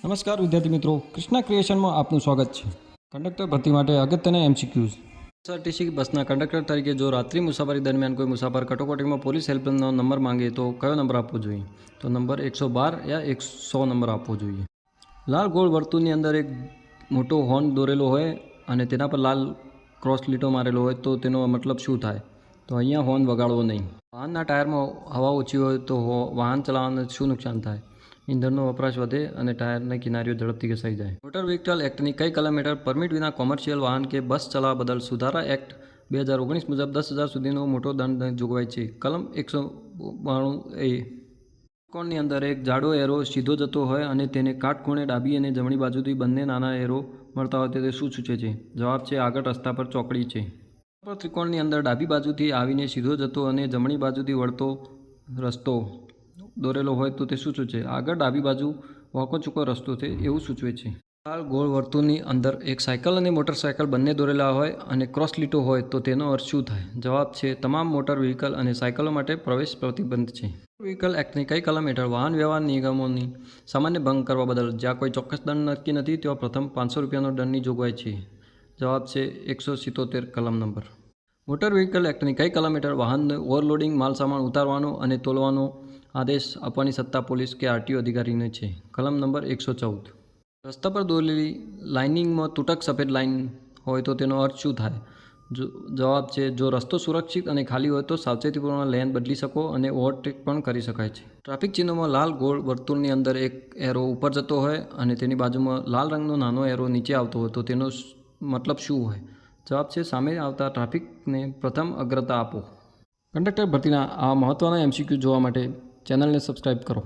નમસ્કાર વિદ્યાર્થી મિત્રો, કૃષ્ણા ક્રિએશનમાં આપનું સ્વાગત છે। કંડક્ટર ભરતી માટે અગત્યના એમસીક્યુઝ। એસઆરટીસી બસના કંડક્ટર તરીકે જો રાત્રિ મુસાફરી દરમિયાન કોઈ મુસાફર કટોકટીમાં પોલીસ હેલ્પલાઇનનો નંબર માંગે તો કયો નંબર આપવો જોઈએ? તો નંબર 112 યા 100 નંબર આપવો જોઈએ। લાલ ગોળ વર્તુળની અંદર એક મોટો હોર્ન દોરેલો હોય અને તેના પર લાલ ક્રોસ લીટો મારેલો હોય તો તેનો મતલબ શું થાય? તો અહીંયા હોર્ન વગાડવો નહીં। વાહનના ટાયરમાં હવા ઓછી હોય તો વાહન ચલાવવાને શું નુકસાન થાય? ઈંધણનો વપરાશ વધે અને ટાયરની કિનારીઓ ઝડપથી ઘસાઈ જાય। મોટર વ્હીકલ એક્ટની કઈ કલમ હેઠળ પરમિટ વિના કોમર્શિયલ વાહન કે બસ ચલાવવા બદલ સુધારા એક્ટ 2019 મુજબ 10,000 સુધીનો મોટો દંડ જોગવાઈ છે? કલમ 192A। ત્રિકોણની અંદર એક જાડો એરો સીધો જતો હોય અને તેને કાટખૂણે ડાબી અને જમણી બાજુથી બંને નાના એરો મળતા હોય તે શું સૂચવે છે? જવાબ છે આગળ રસ્તા પર ચોકડી છે। ત્રિકોણની અંદર ડાબી બાજુથી આવીને સીધો જતો અને જમણી બાજુથી વળતો રસ્તો દોરેલો હોય તો તે શું સૂચવે? આગળ ડાબી બાજુ વાંકો ચૂકો રસ્તો છે એવું સૂચવે છે। લાલ ગોળ વર્તુળની અંદર એક સાયકલ અને મોટરસાયકલ બંને દોરેલા હોય અને ક્રોસ લીટો હોય તો તેનો અર્થ શું થાય? જવાબ છે તમામ મોટર વ્હીકલ અને સાયકલો માટે પ્રવેશ પ્રતિબંધ છે। મોટર વ્હીકલ એક્ટની કઈ કલમ હેઠળ વાહન વ્યવહાર નિયમોની સામાન્ય ભંગ કરવા બદલ જ્યાં કોઈ ચોક્કસ દંડ નક્કી નથી ત્યાં પ્રથમ 500 રૂપિયાનો દંડની જોગવાઈ છે? જવાબ છે 177 કલમ નંબર। મોટર વ્હીકલ એક્ટની કઈ કલમ હેઠળ વાહનને ઓવરલોડિંગ માલસામાન ઉતારવાનો અને તોલવાનો આદેશ આપવાની સત્તા પોલીસ કે આરટીઓ અધિકારીને છે? કલમ નંબર 114। રસ્તા પર દોરેલી લાઇનિંગમાં તૂટક સફેદ લાઇન હોય તો તેનો અર્થ શું થાય? જવાબ છે જો રસ્તો સુરક્ષિત અને ખાલી હોય તો સાવચેતીપૂર્વક લેન બદલી શકો અને ઓવરટેક પણ કરી શકાય છે। ટ્રાફિક ચિહ્નોમાં લાલ ગોળ વર્તુળની અંદર એક એરો ઉપર જતો હોય અને તેની બાજુમાં લાલ રંગનો નાનો એરો નીચે આવતો હોય તો તેનો મતલબ શું હોય? જવાબ છે સામે આવતા ટ્રાફિકને પ્રથમ અગ્રતા આપો। કંડક્ટર ભરતીના આ મહત્ત્વના એમસીક્યુ જોવા માટે ચેનલને સબસ્ક્રાઈબ કરો।